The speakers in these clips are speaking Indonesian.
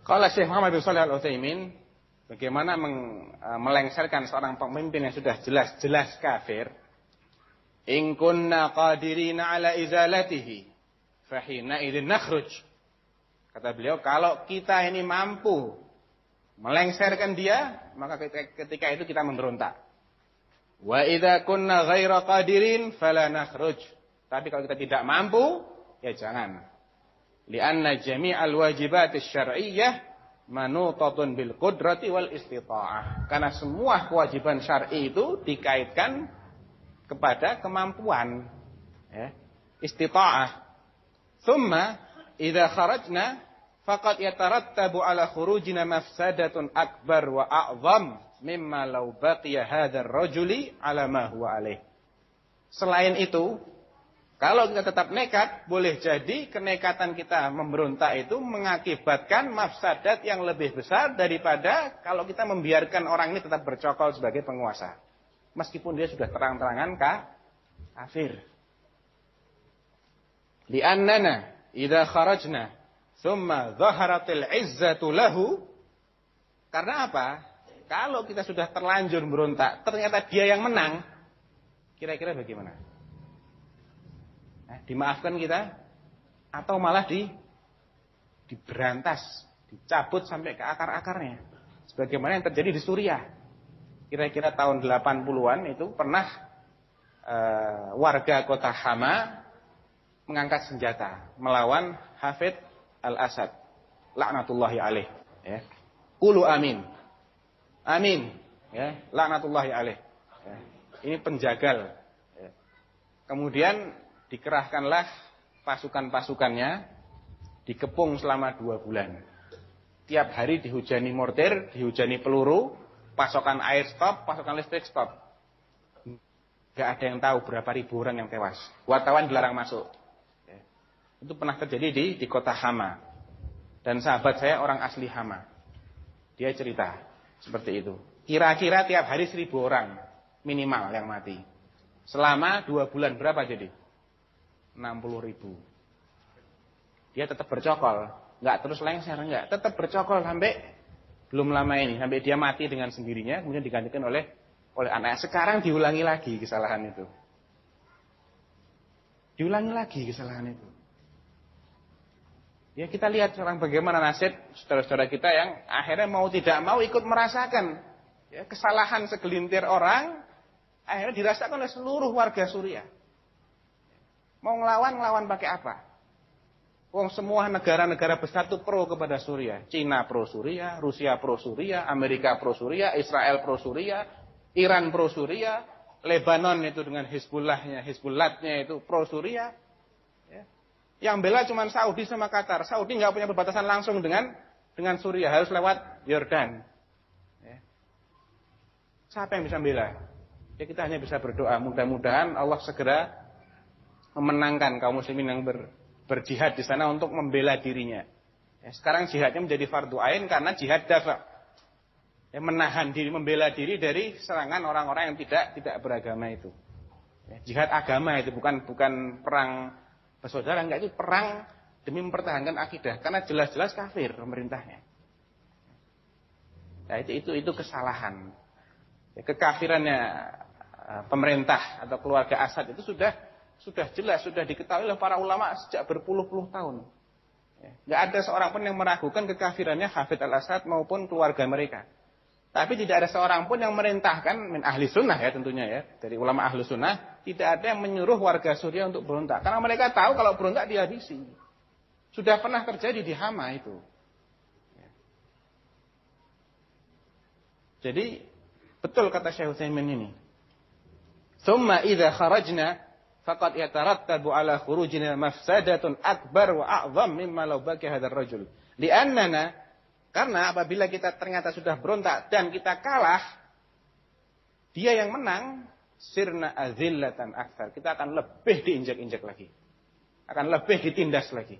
Qala Syekh Muhammad bin Shalih Al-Utsaimin, bagaimana melengsarkan seorang pemimpin yang sudah jelas-jelas kafir. In kunna qadirina ala izalatihi fahina idzin nakhruj. Kata beliau, kalau kita ini mampu melengsarkan dia, maka ketika itu kita memberontak. Wa idza kunna ghaira qadirin fala nakhruj. Tapi kalau kita tidak mampu, ya jangan. Lianna jami'al wajibat asy-syar'iyyah manutatun bil qudrati wal istita'ah. Karena semua kewajiban syar'i itu dikaitkan kepada kemampuan, ya, istita'ah. Tsumma idza kharajna faqad yatarattabu ala khurujina mafsadatun akbar wa a'zam mimma law baqiya hadzal rajuli ala ma huwa alaih. Selain itu, kalau kita tetap nekat, boleh jadi kenekatan kita memberontak itu mengakibatkan mafsadat yang lebih besar daripada kalau kita membiarkan orang ini tetap bercokol sebagai penguasa. Meskipun dia sudah terang-terangan kafir. Li'annana idza kharajna thumma dhaharatil izzatu lahu. Karena apa? Kalau kita sudah terlanjur berontak, ternyata dia yang menang, kira-kira bagaimana? Dimaafkan kita atau malah diberantas, dicabut sampai ke akar-akarnya. Sebagaimana yang terjadi di Suriah. Kira-kira tahun 80-an itu pernah warga kota Hama mengangkat senjata melawan Hafid al-Assad laknatullahi alaih, ya. Qulu amin. Amin, ya, laknatullahi alaih. Ya. Ini penjagal. Ya. Kemudian dikerahkanlah pasukan-pasukannya, dikepung selama 2 bulan. Tiap hari dihujani mortir, dihujani peluru, pasokan air stop, pasokan listrik stop. Gak ada yang tahu berapa ribu orang yang tewas. Wartawan dilarang masuk. Ya. Itu pernah terjadi di kota Hama. Dan sahabat saya orang asli Hama. Dia cerita seperti itu. Kira-kira tiap hari 1.000 orang minimal yang mati. Selama 2 bulan berapa jadi? 60.000. Dia tetap bercokol, nggak terus lengser, nggak, tetap bercokol sampai belum lama ini, sampai dia mati dengan sendirinya, kemudian digantikan oleh anak. Sekarang diulangi lagi kesalahan itu. Diulangi lagi kesalahan itu. Ya, kita lihat sekarang bagaimana nasib saudara-saudara kita yang akhirnya mau tidak mau ikut merasakan, ya, kesalahan segelintir orang akhirnya dirasakan oleh seluruh warga Suriah. Mau ngelawan pakai apa? Wong semua negara-negara besar itu pro kepada Suriah. Cina pro Suriah, Rusia pro Suriah, Amerika pro Suriah, Israel pro Suriah, Iran pro Suriah, Lebanon itu dengan Hizbullah-nya itu pro Suriah. Ya. Yang bela cuma Saudi sama Qatar. Saudi nggak punya perbatasan langsung dengan Suriah, harus lewat Yordan. Ya. Siapa yang bisa bela? Ya, kita hanya bisa berdoa. Mudah-mudahan Allah segera memenangkan kaum muslimin yang berjihad di sana untuk membela dirinya. Ya, sekarang jihadnya menjadi fardu ain karena jihad dafa. Ya, menahan diri, membela diri dari serangan orang-orang yang tidak beragama itu. Ya, jihad agama itu bukan perang bersaudara, enggak, itu perang demi mempertahankan akidah karena jelas-jelas kafir pemerintahnya. Ya, itu kesalahan. Ya, kekafirannya pemerintah atau keluarga Assad itu sudah jelas, sudah diketahui oleh para ulama sejak berpuluh-puluh tahun. Ya, nggak ada seorang pun yang meragukan kekafirannya Hafid al-Assad maupun keluarga mereka. Tapi tidak ada seorang pun yang merintahkan min ahli sunnah, ya tentunya, ya, dari ulama ahli sunnah, tidak ada yang menyuruh warga Suriah untuk berontak. Karena mereka tahu kalau berontak dihabisi. Sudah pernah terjadi di Hama itu. Ya. Jadi betul kata Syekh Utsaimin ini. Tsumma idza kharajna faqad yatarattabu ala khurujina mafsadatun akbar wa a'zam mimma law baqiya hadzal rajul. Li'annana, karena apabila kita ternyata sudah berontak dan kita kalah, dia yang menang, sirna azillatan aktsar. Kita akan lebih diinjak-injak lagi. Akan lebih ditindas lagi.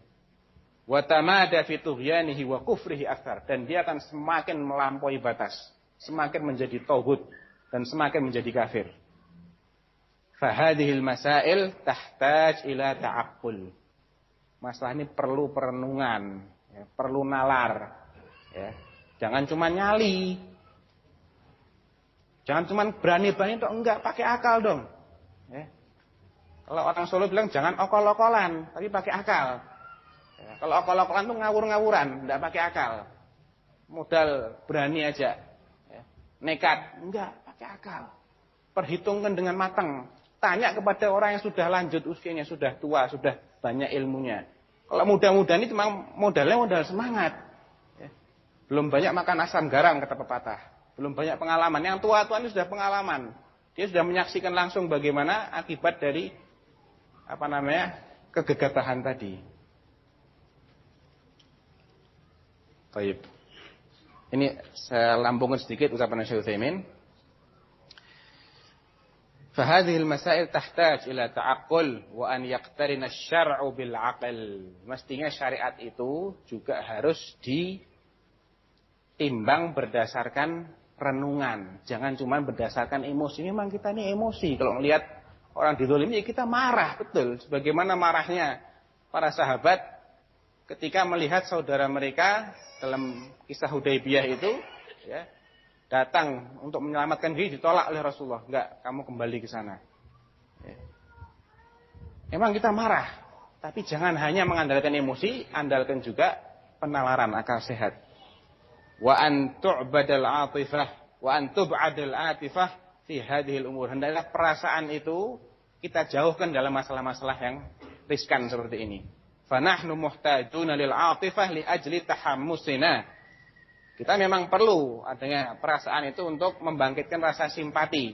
Wa tamada fi tughyanihi wa kufrihi aktsar, dan dia akan semakin melampaui batas, semakin menjadi tauhid dan semakin menjadi kafir. Fahadhil masail tahtaj ila ta'aqqul. Masalah ini perlu perenungan, ya, perlu nalar. Ya. Jangan cuma nyali. Jangan cuma berani-berani tok, enggak, pakai akal dong. Ya. Kalau orang Solo bilang jangan okol-okolan, tapi pakai akal. Ya. Kalau okol-okolan tuh ngawur-ngawuran, enggak pakai akal. Modal berani aja. Ya. Nekat, enggak, pakai akal. Perhitungkan dengan matang. Tanya kepada orang yang sudah lanjut usianya, sudah tua, sudah banyak ilmunya. Kalau muda-muda ini cuma modalnya modal semangat. Ya. Belum banyak makan asam garam, kata pepatah. Belum banyak pengalaman. Yang tua-tua ini sudah pengalaman. Dia sudah menyaksikan langsung bagaimana akibat dari kegegatahan tadi. Baik. Ini saya lambungkan sedikit ucapan Syekh Utsaimin. فهذه المسائل تحتاج إلى تعقل وأن يقترن الشرع بالعقل. Mestinya syariat itu juga harus ditimbang berdasarkan renungan. Jangan cuma berdasarkan emosi. Memang kita ini emosi. Kalau melihat orang dizalimi, ya kita marah, betul. Sebagaimana marahnya para sahabat ketika melihat saudara mereka dalam kisah Hudaybiyah itu, ya, datang untuk menyelamatkan diri, ditolak oleh Rasulullah. Enggak, kamu kembali ke sana. Ya. Emang kita marah, tapi jangan hanya mengandalkan emosi, andalkan juga penalaran akal sehat. Wa an tu'badal atifah, wa an tub'adal atifah fi hadhil umur. Hendaklah perasaan itu kita jauhkan dalam masalah-masalah yang riskan seperti ini. Fa nahnu muhtajuna lil atifah li ajli tahammusina. Kita memang perlu adanya perasaan itu untuk membangkitkan rasa simpati.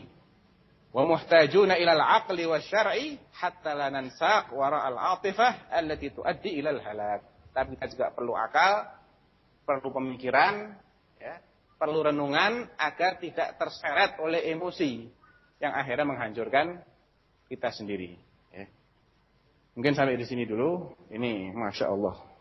Wa muhtajuna ilal aqli wasyar'i hatta la nansaq wara'al atifah allati tuaddi ilal halak. Tapi kita juga perlu akal, perlu pemikiran, ya, perlu renungan agar tidak terseret oleh emosi yang akhirnya menghancurkan kita sendiri. Ya. Mungkin sampai di sini dulu. Ini Masya Allah.